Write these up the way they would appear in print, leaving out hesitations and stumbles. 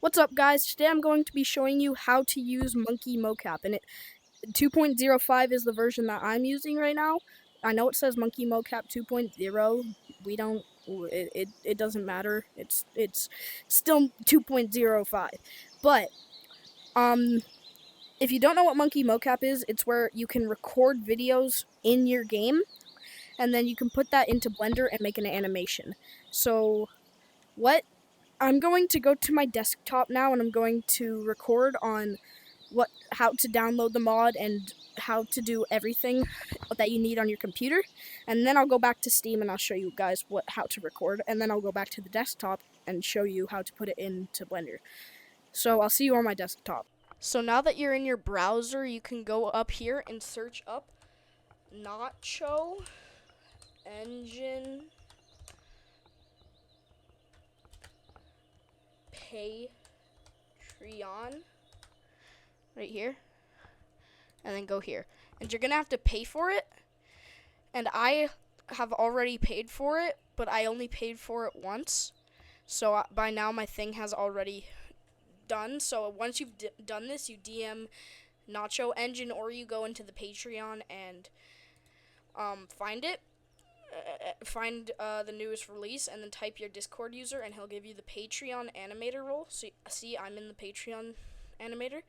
What's up, guys? Today I'm going to be showing you how to use MonkeMocap, and 2.05 is the version that I'm using right now. I know it says MonkeMocap 2.0. We don't. It doesn't matter. It's still 2.05. But if you don't know what MonkeMocap is, it's where you can record videos in your game, and then you can put that into Blender and make an animation. So what I'm going to go to my desktop now, and I'm going to record on how to download the mod and how to do everything that you need on your computer. And then I'll go back to Steam and I'll show you guys how to record, and then I'll go back to the desktop and show you how to put it into Blender. So I'll see you on my desktop. So now that you're in your browser, you can go up here and search up Nacho Engine Patreon right here, and then go here. And you're gonna have to pay for it. And I have already paid for it, but I only paid for it once. So by now my thing has already done. So once you've done this, you DM Nacho Engine, or you go into the Patreon and find it. Find the newest release and then type your Discord user, and he'll give you the Patreon animator role. So see, I'm in the Patreon animator.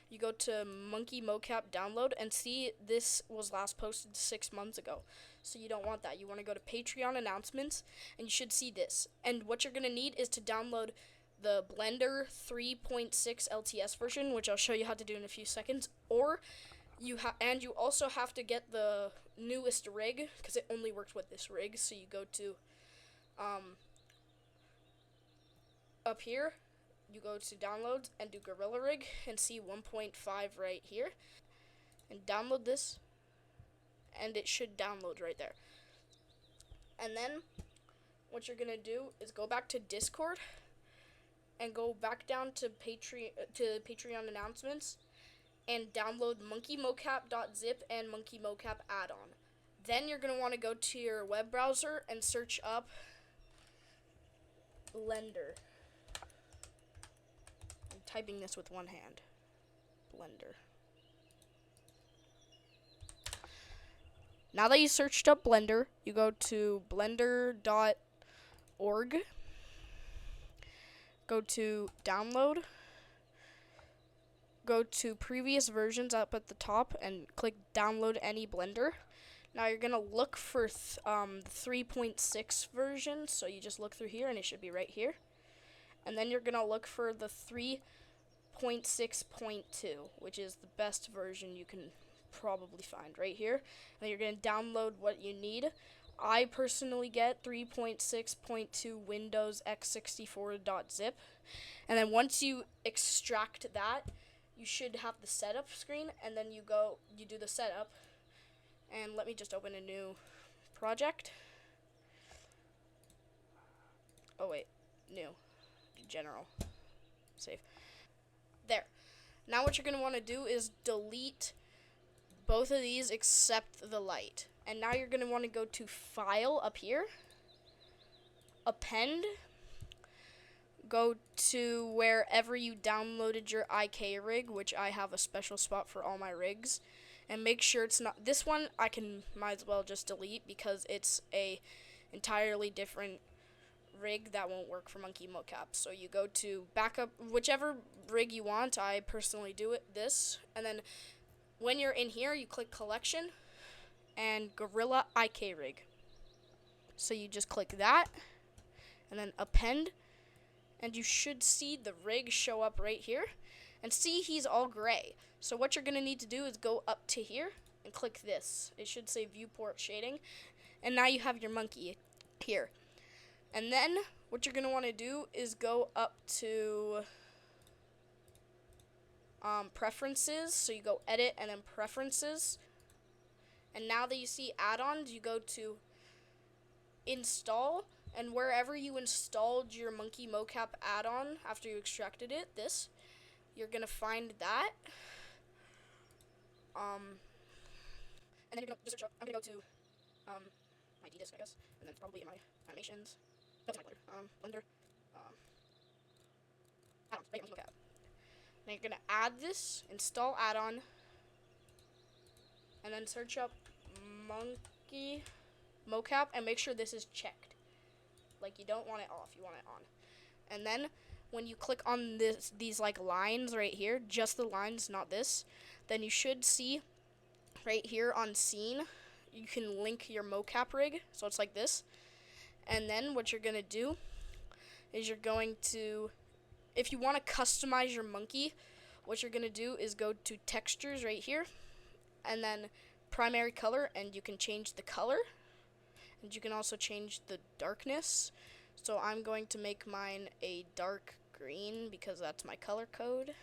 You go to MonkeMocap download, and see, this was last posted 6 months ago. So you don't want that. You want to go to Patreon announcements, and you should see this. And what you're going to need is to download the Blender 3.6 LTS version, which I'll show you how to do in a few seconds. Or you also have to get the newest rig, because it only works with this rig. So you go to up here, you go to downloads and do Gorilla Rig, and see 1.5 right here, and download this, and it should download right there. And then what you're gonna do is go back to Discord and go back down to Patreon announcements and download MonkeMocap.zip and MonkeMocap add-on. Then you're gonna want to go to your web browser and search up Blender. I'm typing this with one hand. Blender. Now that you searched up Blender, you go to blender.org, go to download, go to previous versions up at the top, and click download any Blender. Now you're gonna look for 3.6 version, so you just look through here and it should be right here. And then you're gonna look for the 3.6.2, which is the best version you can probably find right here. And you're going to download what you need. I personally get 3.6.2 Windows x64.zip. And then once you extract that, you should have the setup screen, and then you do the setup. And let me just open a new project. Oh wait, new, general, save. There. Now what you're going to want to do is delete both of these except the light. And now you're going to want to go to File up here, Append, go to wherever you downloaded your IK rig, which I have a special spot for all my rigs, and make sure it's not this one. Might as well just delete, because it's a entirely different rig that won't work for MonkeMocap. So you go to backup whichever rig you want. I personally do this, and then when you're in here, you click Collection and Gorilla IK Rig. So you just click that and then Append, and you should see the rig show up right here. And see, he's all gray. So what you're going to need to do is go up to here and click this. It should say Viewport Shading. And now you have your monkey here. And then what you're going to want to do is go up to Preferences. So you go Edit and then Preferences. And now that you see add-ons, you go to Install. And wherever you installed your MonkeMocap add-on after you extracted it, you're going to find that. And then you're going to search up. I'm going to go to my D-disk, I guess, and then probably in my animations. That's my Blender. Blender. MonkeMocap. Now you're gonna add this, install add-on, and then search up MonkeMocap and make sure this is checked. Like, you don't want it off, you want it on. And then when you click on these like lines right here, just the lines, not this, then you should see right here on scene, you can link your mocap rig. So it's like this. And then what you're gonna do is you're going to, if you want to customize your monkey, what you're gonna do is go to textures right here, and then primary color, and you can change the color, and you can also change the darkness. So I'm going to make mine a dark green because that's my color code,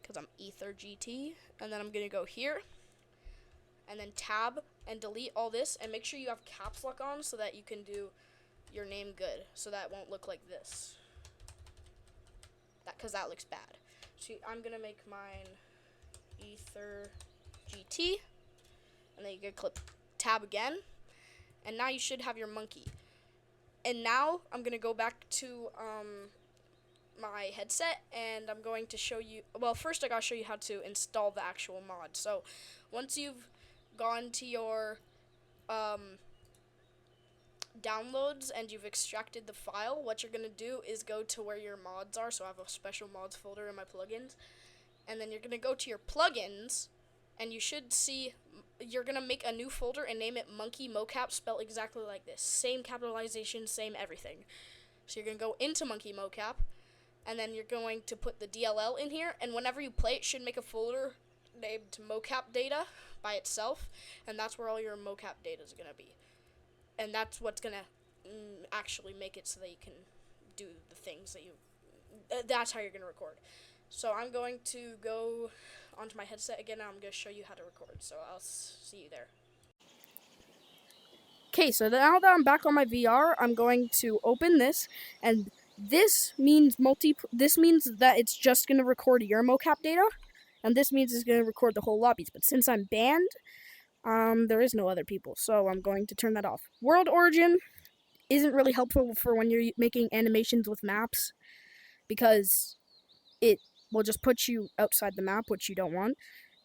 because I'm Ether GT. And then I'm gonna go here and then tab and delete all this, and make sure you have caps lock on so that you can do your name good, so that won't look like this, because that looks bad. So I'm gonna make mine Ether GT, and then you can click tab again, and now you should have your monkey. And now I'm gonna go back to my headset, and I'm going to show you, well, first I gotta show you how to install the actual mod. So once you've gone to your downloads and you've extracted the file, what you're gonna do is go to where your mods are. So I have a special mods folder in my plugins, and then you're gonna go to your plugins, and you should see, you're gonna make a new folder and name it MonkeMocap, spelled exactly like this, same capitalization, same everything. So you're gonna go into MonkeMocap, and then you're going to put the DLL in here, and whenever you play it, should make a folder named mocap data by itself, and that's where all your mocap data is gonna be. And that's what's gonna actually make it so that you can do the things that you, that's how you're gonna record. So I'm going to go onto my headset again, and I'm gonna show you how to record. So I'll see you there. Okay, so now that I'm back on my VR, I'm going to open this, and this means that it's just gonna record your mocap data, and this means it's gonna record the whole lobbies. But since I'm banned, there is no other people, so I'm going to turn that off. World origin isn't really helpful for when you're making animations with maps, because it will just put you outside the map, which you don't want.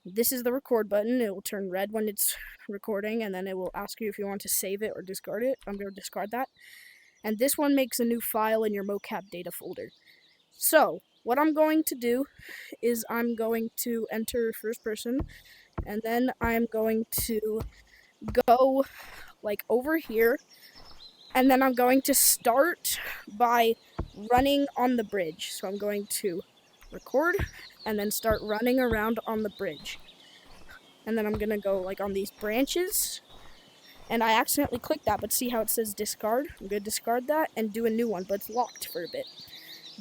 This is the record button. It will turn red when it's recording, and then it will ask you if you want to save it or discard it. I'm going to discard that. And this one makes a new file in your mocap data folder. So what I'm going to do is I'm going to enter first person, and then I'm going to go like over here, and then I'm going to start by running on the bridge. So I'm going to record and then start running around on the bridge, and then I'm gonna go like on these branches, and I accidentally clicked that, but see how it says discard? I'm gonna discard that and do a new one, but it's locked for a bit.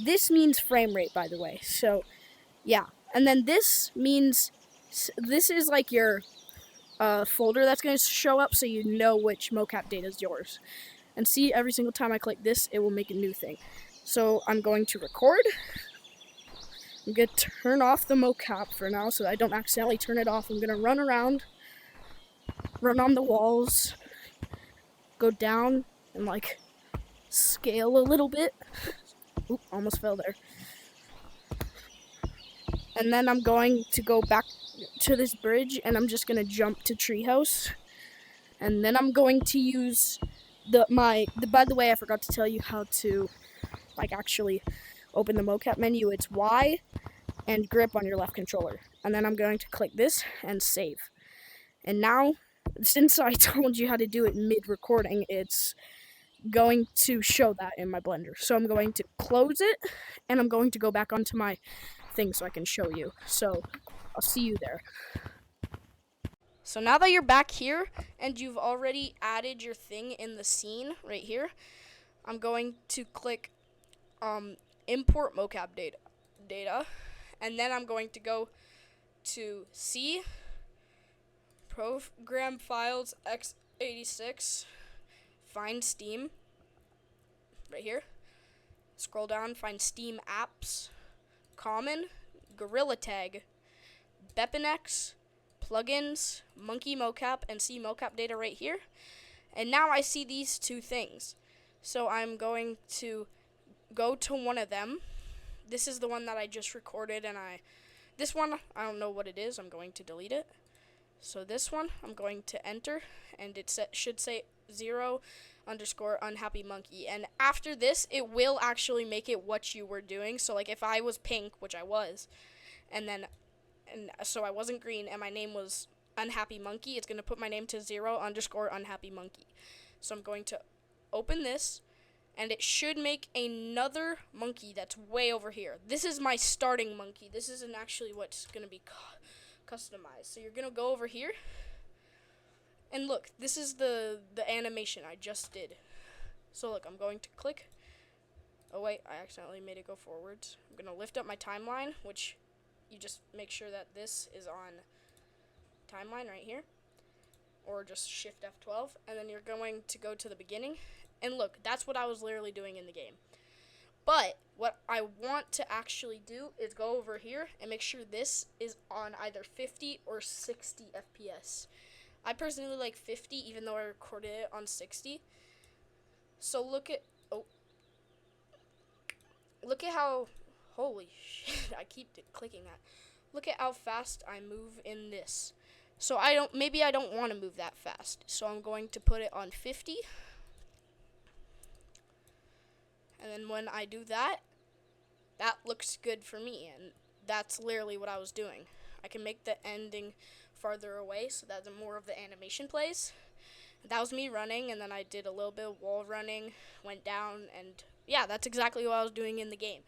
This means frame rate, by the way, so yeah. And then this means, this is like your folder that's gonna show up, so you know which mocap data is yours. And see, every single time I click this, it will make a new thing. So I'm going to record. I'm going to turn off the mocap for now so that I don't accidentally turn it off. I'm going to run around, run on the walls, go down and like scale a little bit. Oop, almost fell there. And then I'm going to go back to this bridge, and I'm just going to jump to treehouse. And then I'm going to use by the way, I forgot to tell you how to like actually open the mocap menu. It's Y and grip on your left controller. And then I'm going to click this and save. And now, since I told you how to do it mid-recording, it's going to show that in my Blender. So I'm going to close it, and I'm going to go back onto my thing so I can show you. So I'll see you there. So now that you're back here, and you've already added your thing in the scene right here, I'm going to click import mocap data, and then I'm going to go to C, program files x86, find Steam, right here, scroll down, find Steam apps, common, Gorilla Tag, Bepinex, plugins, MonkeMocap, and see mocap data right here. And now I see these two things. So I'm going to go to one of them, this is the one that I just recorded, and this one, I don't know what it is. I'm going to delete it. So this one, I'm going to enter, and it should say 0_unhappy_monkey. And after this, it will actually make it what you were doing. So like if I was pink, which I was, and so I wasn't green, and my name was unhappy monkey, it's going to put my name to 0_unhappy monkey. So I'm going to open this, and it should make another monkey that's way over here. This is my starting monkey. This isn't actually what's going to be customized. So you're going to go over here, and look, this is the animation I just did. So look, I'm going to click. Oh wait, I accidentally made it go forwards. I'm going to lift up my timeline, which you just make sure that this is on timeline right here, or just shift F12, and then you're going to go to the beginning. And look, that's what I was literally doing in the game. But what I want to actually do is go over here and make sure this is on either 50 or 60 FPS. I personally like 50, even though I recorded it on 60. So look at how, holy shit, I keep clicking that. Look at how fast I move in this. So maybe I don't want to move that fast. So I'm going to put it on 50. And then when I do that, that looks good for me, and that's literally what I was doing. I can make the ending farther away so that more of the animation plays. And that was me running, and then I did a little bit of wall running, went down, and yeah, that's exactly what I was doing in the game.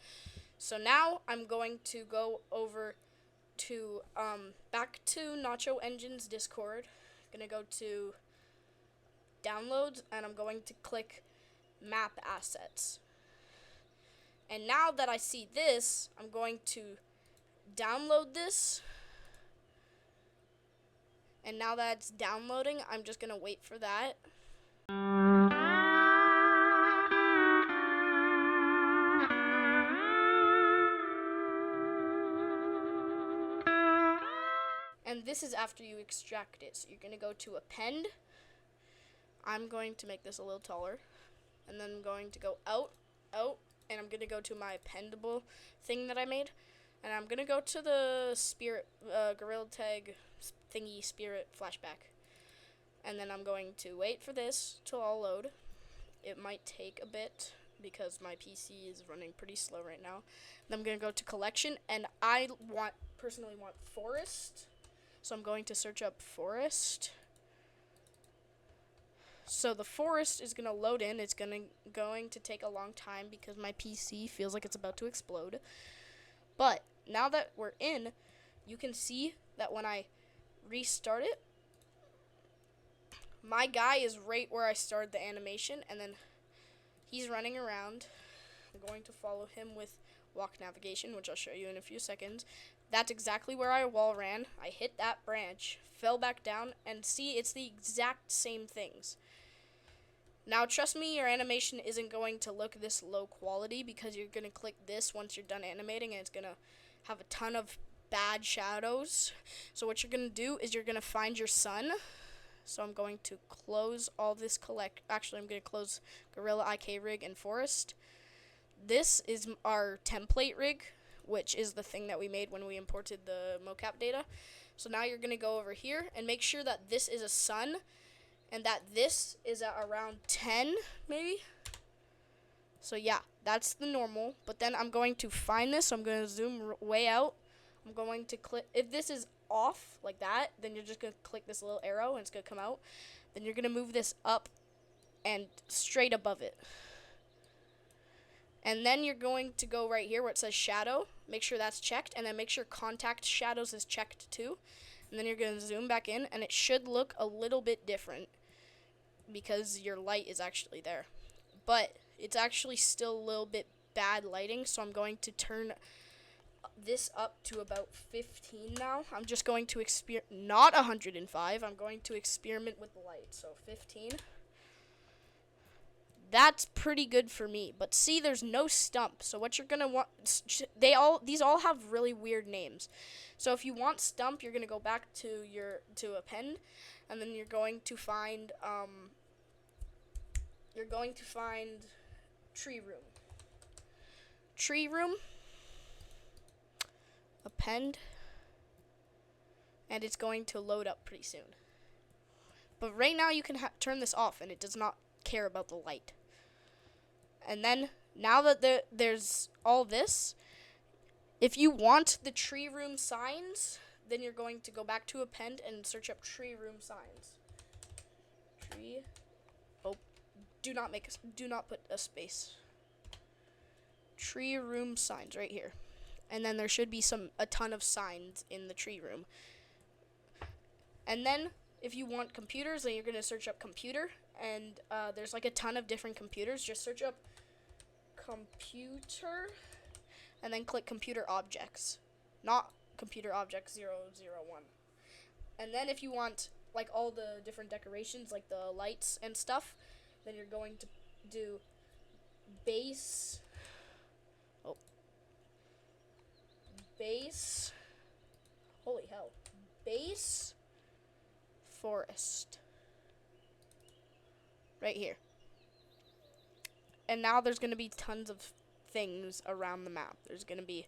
So now I'm going to go over to back to Nacho Engine's Discord. I'm gonna go to downloads, and I'm going to click map assets. And now that I see this, I'm going to download this. And now that it's downloading, I'm just going to wait for that. And this is after you extract it. So you're going to go to append. I'm going to make this a little taller. And then I'm going to go out, and I'm going to go to my appendable thing that I made. And I'm going to go to the spirit, gorilla tag thingy spirit flashback. And then I'm going to wait for this to all load. It might take a bit because my PC is running pretty slow right now. Then I'm going to go to collection, and I personally want forest. So I'm going to search up forest. So the forest is going to load in. It's going to take a long time because my PC feels like it's about to explode. But now that we're in, you can see that when I restart it, my guy is right where I started the animation, and then he's running around. I'm going to follow him with walk navigation, which I'll show you in a few seconds. That's exactly where I wall ran. I hit that branch, fell back down, and see, it's the exact same things. Now, trust me, your animation isn't going to look this low quality because you're going to click this once you're done animating, and it's going to have a ton of bad shadows. So what you're going to do is you're going to find your sun. So I'm going to close all this Actually, I'm going to close Gorilla IK rig and forest. This is our template rig, which is the thing that we made when we imported the mocap data. So now you're going to go over here and make sure that this is a sun and that this is at around 10 maybe. So yeah, that's the normal. But then I'm going to find this. So I'm going to zoom way out. I'm going to click. If this is off like that, then you're just going to click this little arrow and it's going to come out. Then you're going to move this up and straight above it. And then you're going to go right here where it says shadow. Make sure that's checked. And then make sure contact shadows is checked too. And then you're going to zoom back in. And it should look a little bit different because your light is actually there. But it's actually still a little bit bad lighting. So I'm going to turn this up to about 15 now. I'm just going to not 105. I'm going to experiment with the light. So 15. That's pretty good for me. But see, there's no stump. So what you're going to want, these all have really weird names. So if you want stump, you're going to go back to append, and then you're going to find tree room. Tree room. append, and it's going to load up pretty soon. But right now you can turn this off, and it does not care about the light. And then, now that there's all this, if you want the tree room signs, then you're going to go back to append and search up tree room signs. Tree. Oh, do not put a space. Tree room signs right here. And then there should be a ton of signs in the tree room. And then if you want computers, then you're going to search up computer, and there's like a ton of different computers. Just search up computer and then click computer objects, not computer objects 001. And then if you want like all the different decorations, like the lights and stuff, then you're going to do base holy hell, base forest right here. And now there's going to be tons of things around the map. There's going to be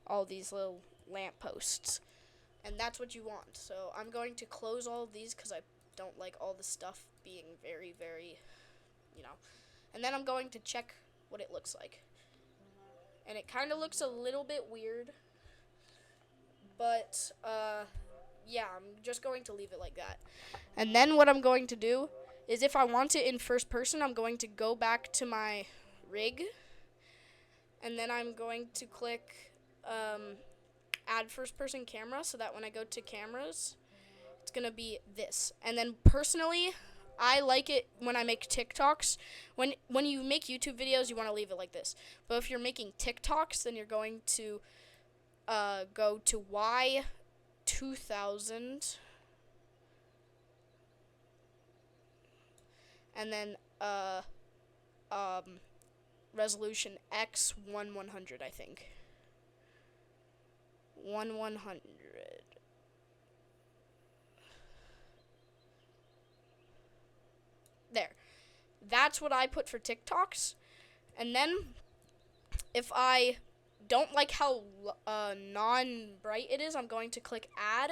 all these little lampposts, and that's what you want. So I'm going to close all of these because I don't like all the stuff being very, very, and then I'm going to check what it looks like. And it kind of looks a little bit weird, but yeah, I'm just going to leave it like that. And then what I'm going to do is, if I want it in first person, I'm going to go back to my rig, and then I'm going to click add first person camera, so that when I go to cameras, it's going to be this. And then personally, I like it when I make TikToks. When you make YouTube videos, you want to leave it like this. But if you're making TikToks, then you're going to go to Y2000, and then resolution X1100, I think. 1100. There. That's what I put for TikToks. And then if I don't like how non-bright it is, I'm going to click add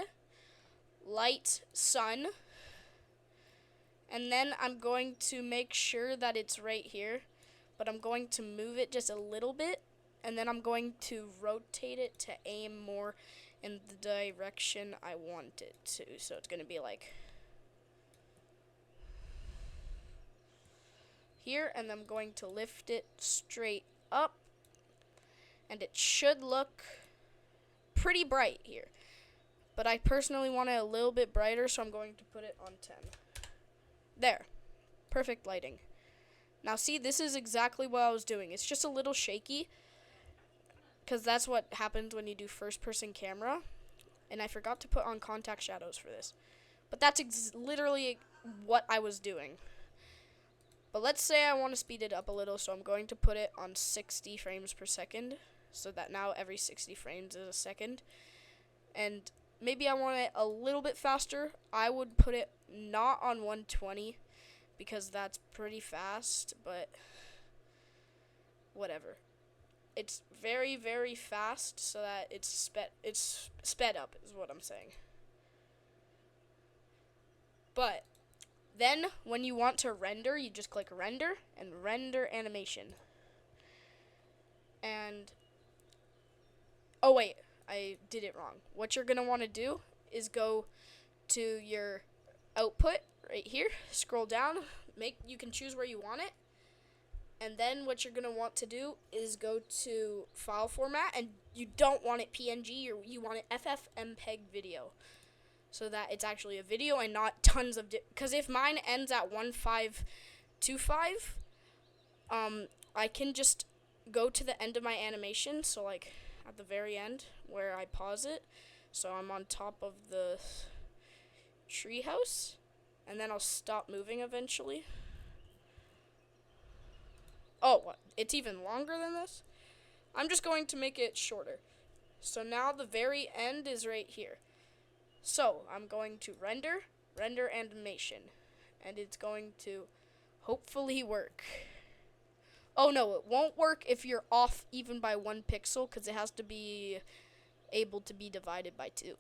light sun. And then I'm going to make sure that it's right here, but I'm going to move it just a little bit, and then I'm going to rotate it to aim more in the direction I want it to. So it's going to be like here, and I'm going to lift it straight up, and it should look pretty bright here. But I personally want it a little bit brighter, so I'm going to put it on 10. There. Perfect lighting. Now see, this is exactly what I was doing. It's just a little shaky, because that's what happens when you do first person camera. And I forgot to put on contact shadows for this. But that's literally what I was doing. But let's say I want to speed it up a little, so I'm going to put it on 60 frames per second, so that now every 60 frames is a second. And maybe I want it a little bit faster. I would put it not on 120, because that's pretty fast, but whatever. It's very, very fast, so that it's sped up is what I'm saying. But then when you want to render, you just click render and render animation. And oh wait, I did it wrong. What you're going to want to do is go to your output right here, scroll down, you can choose where you want it. And then what you're going to want to do is go to file format, and you don't want it PNG, you want it FFmpeg video, so that it's actually a video and not tons of, because if mine ends at 1525, I can just go to the end of my animation, so like at the very end where I pause it, so I'm on top of the treehouse, and then I'll stop moving eventually. Oh, what? It's even longer than this? I'm just going to make it shorter. So now the very end is right here. So I'm going to render animation, and it's going to hopefully work. Oh no, it won't work if you're off even by 1 pixel, because it has to be able to be divided by 2.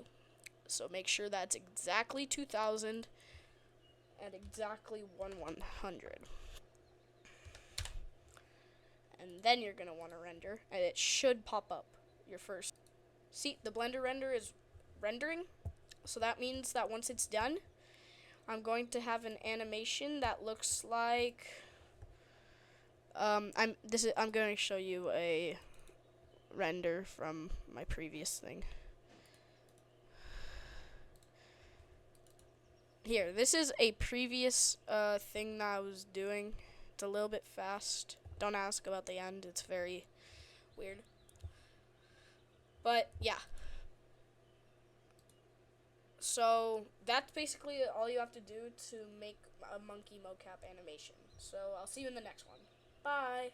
So make sure that's exactly 2000 and exactly 1/100. And then you're going to want to render, and it should pop up your first. See, the Blender render is rendering, so that means that once it's done, I'm going to have an animation that looks like I'm going to show you a render from my previous thing. Here, this is a previous thing that I was doing. It's a little bit fast. Don't ask about the end. It's very weird. But yeah. So that's basically all you have to do to make a MonkeMocap animation. So I'll see you in the next one. Bye.